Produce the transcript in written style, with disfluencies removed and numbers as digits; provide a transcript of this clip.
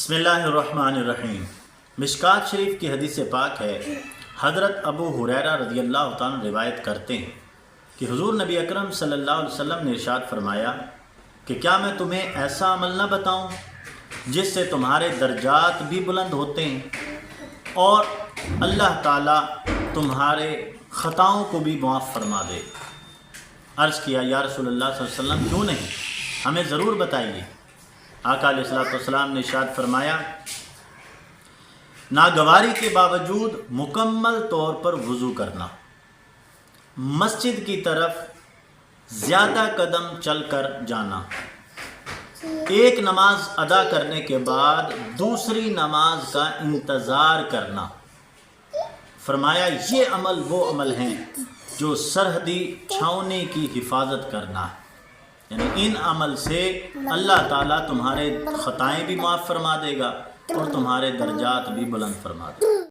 बिस्मिल्लाहिर्रहमानिर्रहीम। मिशकात शरीफ की हदीस पाक है, हज़रत अबू हुरैरा रज़ी अल्लाह तआला रिवायत करते हैं कि हुज़ूर नबी अकरम सल्लल्लाहु अलैहि वसल्लम ने इरशाद फरमाया कि क्या मैं तुम्हें ऐसा अमल न बताऊं जिससे तुम्हारे दर्जात भी बुलंद होते हैं और अल्लाह ताला तुम्हारे ख़ताओं को भी मुआफ़ फरमा दे। अर्ज़ किया, या रसूलल्लाह सल्लल्लाहु अलैहि वसल्लम, क्यों नहीं, हमें ज़रूर बताइए। आका अलैहिस्सलाम ने इरशाद फरमाया, नागवारी के बावजूद मुकम्मल तौर पर वज़ू करना, मस्जिद की तरफ ज़्यादा कदम चल कर जाना, एक नमाज अदा करने के बाद दूसरी नमाज का इंतज़ार करना। फरमाया, ये अमल वो अमल हैं जो सरहदी छावनी की हिफाजत करना है। यानी इन अमल से अल्लाह ताला तुम्हारे ख़ताएँ भी माफ़ फरमा देगा और तुम्हारे दर्जात भी बुलंद फरमा देगा।